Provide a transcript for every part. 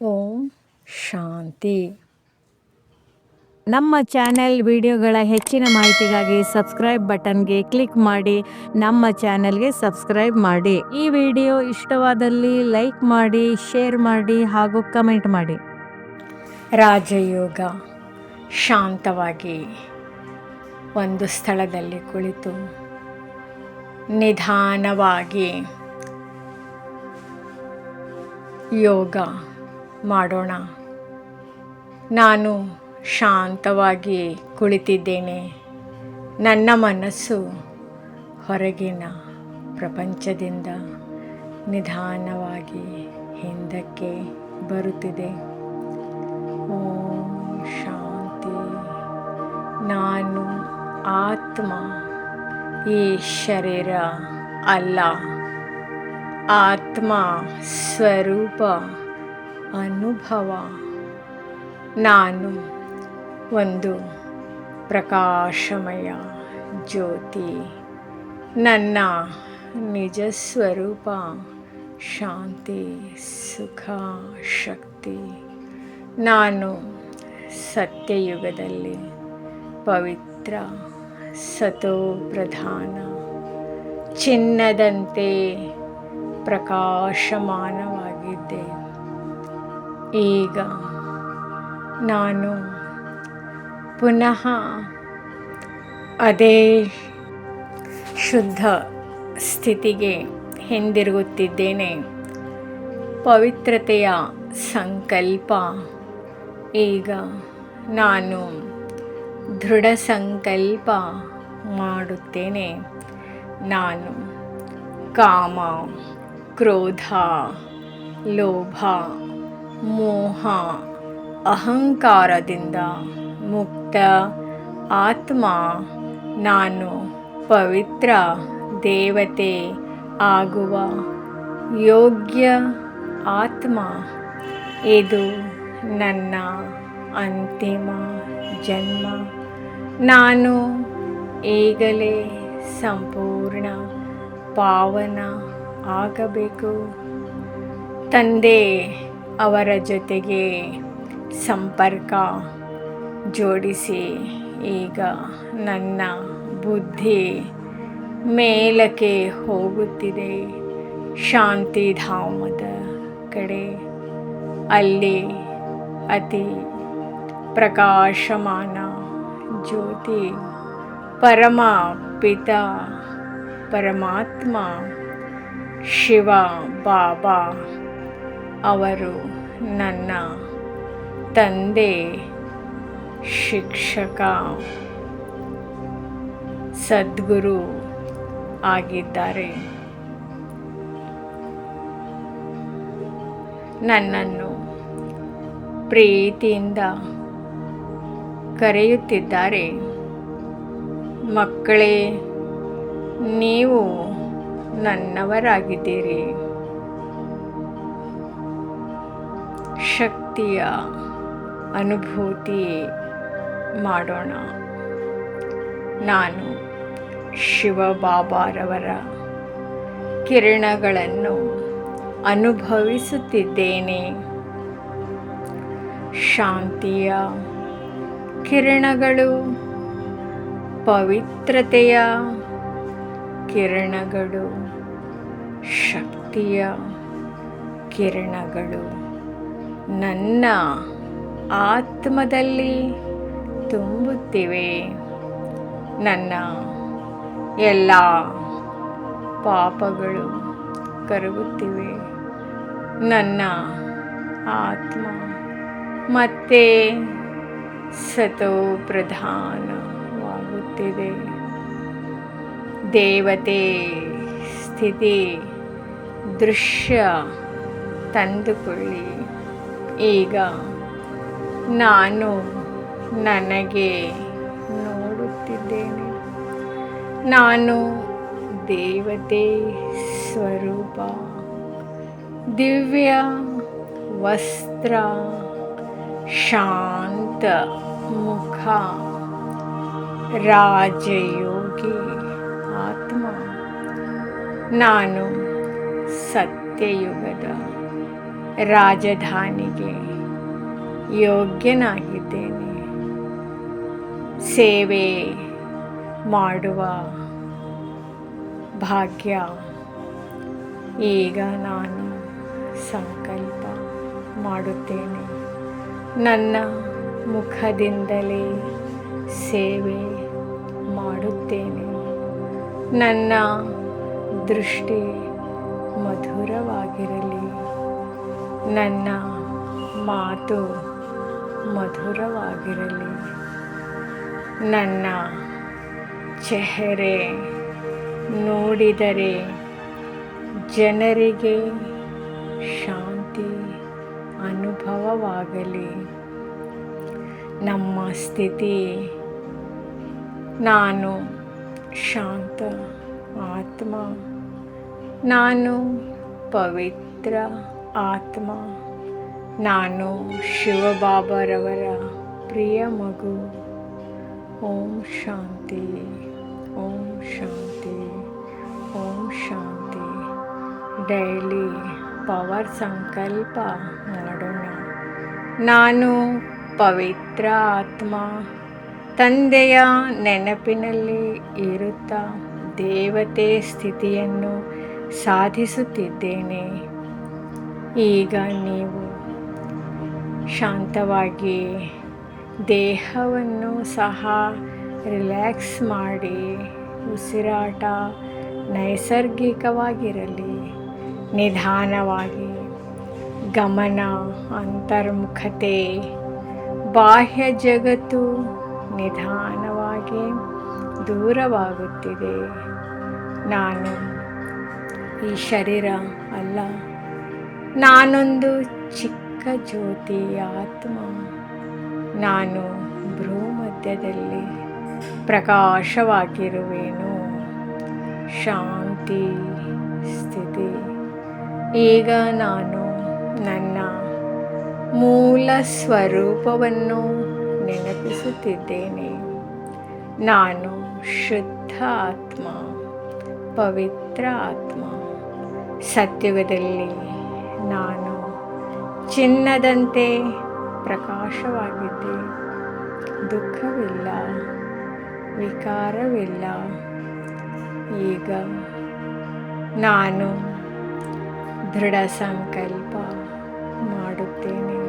ಓಂ ಶಾಂತಿ. ನಮ್ಮ ಚಾನೆಲ್ ವಿಡಿಯೋಗಳ ಹೆಚ್ಚಿನ ಮಾಹಿತಿಗಾಗಿ ಸಬ್ಸ್ಕ್ರೈಬ್ ಬಟನ್ಗೆ ಕ್ಲಿಕ್ ಮಾಡಿ ನಮ್ಮ ಚಾನೆಲ್ಗೆ ಸಬ್ಸ್ಕ್ರೈಬ್ ಮಾಡಿ. ಈ ವಿಡಿಯೋ ಇಷ್ಟವಾದಲ್ಲಿ ಲೈಕ್ ಮಾಡಿ, ಶೇರ್ ಮಾಡಿ ಹಾಗೂ ಕಮೆಂಟ್ ಮಾಡಿ. ರಾಜಯೋಗ. ಶಾಂತವಾಗಿ ಒಂದು ಸ್ಥಳದಲ್ಲಿ ಕುಳಿತು ನಿಧಾನವಾಗಿ ಯೋಗ ಮಾಡೋಣ. ನಾನು ಶಾಂತವಾಗಿ ಕುಳಿತಿದ್ದೇನೆ. ನನ್ನ ಮನಸ್ಸು ಹೊರಗಿನ ಪ್ರಪಂಚದಿಂದ ನಿಧಾನವಾಗಿ ಹಿಂದಕ್ಕೆ ಬರುತ್ತಿದೆ. ಓಂ ಶಾಂತಿ. ನಾನು ಆತ್ಮ, ಈ ಶರೀರ ಅಲ್ಲ. ಆತ್ಮ ಸ್ವರೂಪ ಅನುಭವ. ನಾನು ಒಂದು ಪ್ರಕಾಶಮಯ ಜ್ಯೋತಿ. ನನ್ನ ನಿಜ ಸ್ವರೂಪ ಶಾಂತಿ, ಸುಖ, ಶಕ್ತಿ. ನಾನು ಸತ್ಯಯುಗದಲ್ಲಿ ಪವಿತ್ರ ಸತೋ ಪ್ರಧಾನ ಚಿನ್ನದಂತೆ ಪ್ರಕಾಶಮಾನವಾಗಿದ್ದೆ. ಈಗ ನಾನು ಪುನಃ ಅದೇ ಶುದ್ಧ ಸ್ಥಿತಿಗೆ ಹಿಂದಿರುಗುತ್ತಿದ್ದೇನೆ. ಪವಿತ್ರತೆಯ ಸಂಕಲ್ಪ. ಈಗ ನಾನು ದೃಢ ಸಂಕಲ್ಪ ಮಾಡುತ್ತೇನೆ. ನಾನು ಕಾಮ, ಕ್ರೋಧ, ಲೋಭ, ಮೋಹ, ಅಹಂಕಾರದಿಂದ ಮುಕ್ತ ಆತ್ಮ. ನಾನು ಪವಿತ್ರ ದೇವತೆ ಆಗುವ ಯೋಗ್ಯ ಆತ್ಮ. ಇದು ನನ್ನ ಅಂತಿಮ ಜನ್ಮ. ನಾನು ಈಗಲೇ ಸಂಪೂರ್ಣ ಪಾವನ ಆಗಬೇಕು. ತಂದೆ ಅವರ ಜೊತೆಗೆ ಸಂಪರ್ಕ ಜೋಡಿಸಿ. ಈಗ ನನ್ನ ಬುದ್ಧಿ ಮೇಲಕ್ಕೆ ಹೋಗುತ್ತಿದೆ, ಶಾಂತಿಧಾಮದ ಕಡೆ. ಅಲ್ಲಿ ಅತಿ ಪ್ರಕಾಶಮಾನ ಜ್ಯೋತಿ ಪರಮ ಪಿತ ಪರಮಾತ್ಮ ಶಿವ ಬಾಬಾ ಅವರು ನನ್ನ ತಂದೆ, ಶಿಕ್ಷಕ, ಸದ್ಗುರು ಆಗಿದ್ದಾರೆ. ನನ್ನನ್ನು ಪ್ರೀತಿಯಿಂದ ಕರೆಯುತ್ತಿದ್ದಾರೆ. ಮಕ್ಕಳೇ, ನೀವು ನನ್ನವರಾಗಿದ್ದೀರಿ. ಶಕ್ತಿಯ ಅನುಭೂತಿ ಮಾಡೋಣ. ನಾನು ಶಿವಬಾಬಾರವರ ಕಿರಣಗಳನ್ನು ಅನುಭವಿಸುತ್ತಿದ್ದೇನೆ. ಶಾಂತಿಯ ಕಿರಣಗಳು, ಪವಿತ್ರತೆಯ ಕಿರಣಗಳು, ಶಕ್ತಿಯ ಕಿರಣಗಳು ನನ್ನ ಆತ್ಮದಲ್ಲಿ ತುಂಬುತ್ತಿವೆ. ನನ್ನ ಎಲ್ಲ ಪಾಪಗಳು ಕರಗುತ್ತಿವೆ. ನನ್ನ ಆತ್ಮ ಮತ್ತೆ ಸತೋ ಪ್ರಧಾನವಾಗುತ್ತಿದೆ. ದೇವತೆ ಸ್ಥಿತಿ ದೃಶ್ಯ ತಂದುಕೊಳ್ಳಿ. ಈಗ ನಾನು ನನಗೆ ನೋಡುತ್ತಿದ್ದೇನೆ. ನಾನು ದೇವತೆ ಸ್ವರೂಪ. ದಿವ್ಯ ವಸ್ತ್ರ, ಶಾಂತ ಮುಖ, ರಾಜಯೋಗಿ ಆತ್ಮ. ನಾನು ಸತ್ಯಯುಗದ ರಾಜಧಾನಿಗೆ ಯೋಗ್ಯನಾಗಿದ್ದೇನೆ. ಸೇವೆ ಮಾಡುವ ಭಾಗ್ಯ ಈಗ ನಾನು ಸಂಕಲ್ಪ ಮಾಡುತ್ತೇನೆ. ನನ್ನ ಮುಖದಿಂದಲೇ ಸೇವೆ ಮಾಡುತ್ತೇನೆ. ನನ್ನ ದೃಷ್ಟಿ ಮಧುರವಾಗಿರಲಿ. ನನ್ನ ಮಾತು ಮಧುರವಾಗಿರಲಿ. ನನ್ನ ಚೆಹರೆ ನೋಡಿದರೆ ಜನರಿಗೆ ಶಾಂತಿ ಅನುಭವವಾಗಲಿ. ನಮ್ಮ ಸ್ಥಿತಿ, ನಾನು ಶಾಂತ ಆತ್ಮ, ನಾನು ಪವಿತ್ರ ಆತ್ಮ, ನಾನು ಶಿವಬಾಬರವರ ಪ್ರಿಯ ಮಗು. ಓಂ ಶಾಂತಿ, ಓಂ ಶಾಂತಿ, ಓಂ ಶಾಂತಿ. ಡೈಲಿ ಪವರ್ ಸಂಕಲ್ಪ ಮಾಡೋಣ. ನಾನು ಪವಿತ್ರ ಆತ್ಮ, ತಂದೆಯ ನೆನಪಿನಲ್ಲಿ ಇರುತ್ತಾ ದೇವತೆ ಸ್ಥಿತಿಯನ್ನು ಸಾಧಿಸುತ್ತಿದ್ದೇನೆ. ಈಗ ನೀವು ಶಾಂತವಾಗಿ ದೇಹವನ್ನು ಸಹ ರಿಲ್ಯಾಕ್ಸ್ ಮಾಡಿ. ಉಸಿರಾಟ ನೈಸರ್ಗಿಕವಾಗಿರಲಿ. ನಿಧಾನವಾಗಿ ಗಮನ ಅಂತರ್ಮುಖತೆ. ಬಾಹ್ಯ ಜಗತ್ತು ನಿಧಾನವಾಗಿ ದೂರವಾಗುತ್ತಿದೆ. ನಾನು ಈ ಶರೀರ ಅಲ್ಲ, ನಾನೊಂದು ಚಿಕ್ಕ ಜ್ಯೋತಿ ಆತ್ಮ. ನಾನು ಭ್ರೂಮಧ್ಯದಲ್ಲಿ ಪ್ರಕಾಶವಾಗಿರುವೆನು. ಶಾಂತಿ ಸ್ಥಿತಿ. ಈಗ ನಾನು ನನ್ನ ಮೂಲ ಸ್ವರೂಪವನ್ನು ನೆನಪಿಸುತ್ತಿದ್ದೇನೆ. ನಾನು ಶುದ್ಧ ಆತ್ಮ, ಪವಿತ್ರ ಆತ್ಮ. ಸತ್ಯುಗದಲ್ಲಿ ನಾನು ಚಿನ್ನದಂತೆ ಪ್ರಕಾಶವಾಗಿದ್ದೆ. ದುಃಖವಿಲ್ಲ, ವಿಕಾರವಿಲ್ಲ. ಈಗ ನಾನು ದೃಢ ಸಂಕಲ್ಪ ಮಾಡುತ್ತೇನೆ.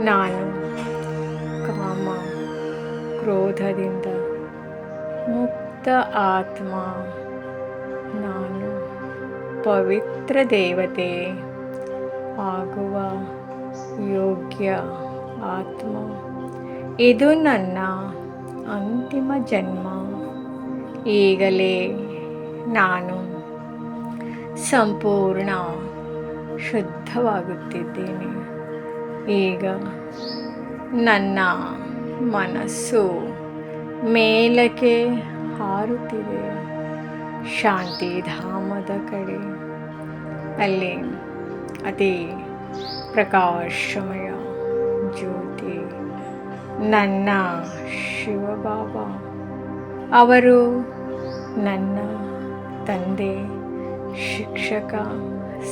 ನಾನು ಕಾಮ ಕ್ರೋಧದಿಂದ ಮುಕ್ತ ಆತ್ಮ. ನಾನು ಪವಿತ್ರ ದೇವತೆ ಆಗುವ ಯೋಗ್ಯ ಆತ್ಮ. ಇದು ನನ್ನ ಅಂತಿಮ ಜನ್ಮ. ಈಗಲೇ ನಾನು ಸಂಪೂರ್ಣ ಶುದ್ಧವಾಗುತ್ತಿದ್ದೇನೆ. ಈಗ ನನ್ನ ಮನಸ್ಸು ಮೇಲಕ್ಕೆ ಹಾರುತ್ತಿದೆ, ಶಾಂತಿಧಾಮದ ಕಡೆ. ಅಲ್ಲಿ ಅತಿ ಪ್ರಕಾಶಮಯ ಜ್ಯೋತಿ ನನ್ನ ಶಿವಬಾಬಾ. ಅವರು ನನ್ನ ತಂದೆ, ಶಿಕ್ಷಕ,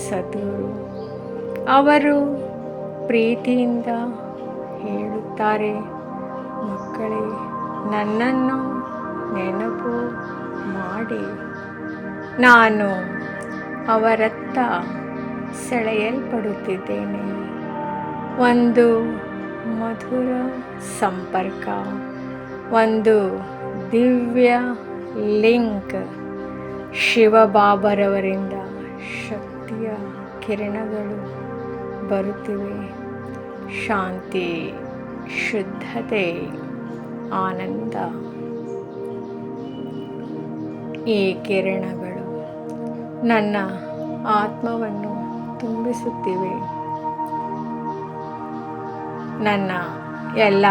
ಸದ್ಗುರು. ಅವರು ಪ್ರೀತಿಯಿಂದ ಹೇಳುತ್ತಾರೆ, ಮಕ್ಕಳೇ, ನನ್ನನ್ನು ನೆನಪು ಮಾಡಿ. ನಾನು ಅವರತ್ತ ಸೆಳೆಯಲ್ಪಡುತ್ತಿದ್ದೇನೆ. ಒಂದು ಮಧುರ ಸಂಪರ್ಕ, ಒಂದು ದಿವ್ಯ ಲಿಂಕ್. ಶಿವಬಾಬರವರಿಂದ ಶಕ್ತಿಯ ಕಿರಣಗಳು ಬರುತ್ತಿವೆ. ಶಾಂತಿ, ಶುದ್ಧತೆ, ಆನಂದ. ಈ ಕಿರಣಗಳು ನನ್ನ ಆತ್ಮವನ್ನು ತುಂಬಿಸುತ್ತಿವೆ. ನನ್ನ ಎಲ್ಲ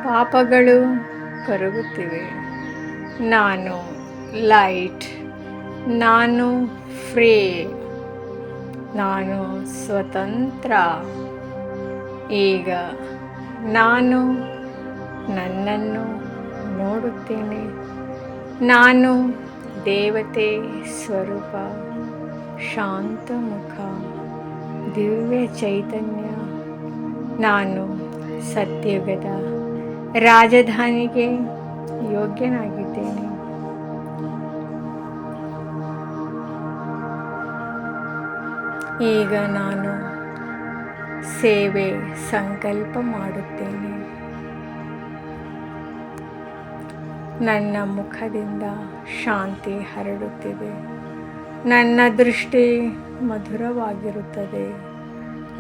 ಪಾಪಗಳು ಕರಗುತ್ತಿವೆ. ನಾನು ಲೈಟ್, ನಾನು ಫ್ರೀ, ನಾನು ಸ್ವತಂತ್ರ. ಈಗ ನಾನು ನನ್ನನ್ನು ನೋಡುತ್ತೇನೆ. ನಾನು ದೇವತೆ ಸ್ವರೂಪ, ಶಾಂತ ಮುಖ. ದಿವ್ಯ ಚೈತನ್ಯ. ನಾನು ಸತ್ಯಯುಗದ ರಾಜಧಾನಿಗೆ ಯೋಗ್ಯನಾಗಿದ್ದೇನೆ. ಈಗ ನಾನು ಸೇವೆ ಸಂಕಲ್ಪ ಮಾಡುತ್ತೇನೆ. ನನ್ನ ಮುಖದಿಂದ ಶಾಂತಿ ಹರಡುತ್ತಿದೆ. ನನ್ನ ದೃಷ್ಟಿ ಮಧುರವಾಗಿರುತ್ತದೆ.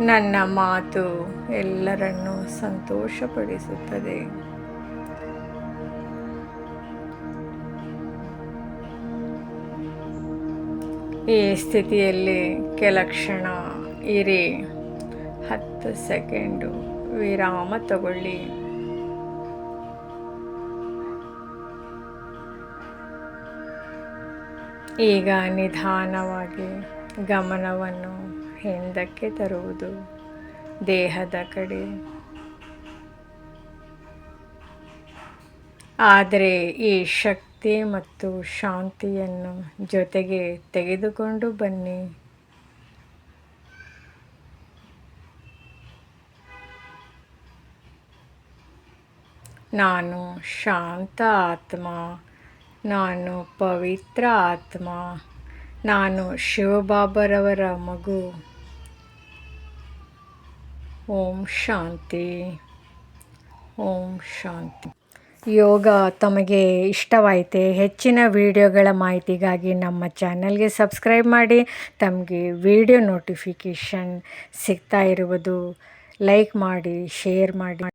ನನ್ನ ಮಾತು ಎಲ್ಲರನ್ನೂ ಸಂತೋಷಪಡಿಸುತ್ತದೆ. ಈ ಸ್ಥಿತಿಯಲ್ಲಿ ಕೆಲ ಕ್ಷಣ ಇರಿ. 10 ಸೆಕೆಂಡು ವಿರಾಮ ತಗೊಳ್ಳಿ. ಈಗ ನಿಧಾನವಾಗಿ ಗಮನವನ್ನು ಹಿಂದಕ್ಕೆ ತರುವುದು, ದೇಹದ ಕಡೆ. ಆದರೆ ಈ ಶಕ್ತಿ ಮತ್ತು ಶಾಂತಿಯನ್ನು ಜೊತೆಗೆ ತೆಗೆದುಕೊಂಡು ಬನ್ನಿ. ನಾನು ಶಾಂತ ಆತ್ಮ, ನಾನು ಪವಿತ್ರ ಆತ್ಮ, ನಾನು ಶಿವಬಾಬರವರ ಮಗು. ಓಂ ಶಾಂತಿ, ಓಂ ಶಾಂತಿ. ಯೋಗ ತಮಗೆ ಇಷ್ಟವಾಯಿತೆ? ಹೆಚ್ಚಿನ ವಿಡಿಯೋಗಳ ಮಾಹಿತಿಗಾಗಿ ನಮ್ಮ ಚಾನಲ್ಗೆ ಸಬ್ಸ್ಕ್ರೈಬ್ ಮಾಡಿ. ತಮಗೆ ವಿಡಿಯೋ ನೋಟಿಫಿಕೇಷನ್ ಸಿಗ್ತಾ ಇರುವುದು ಲೈಕ್ ಮಾಡಿ, ಶೇರ್ ಮಾಡಿ.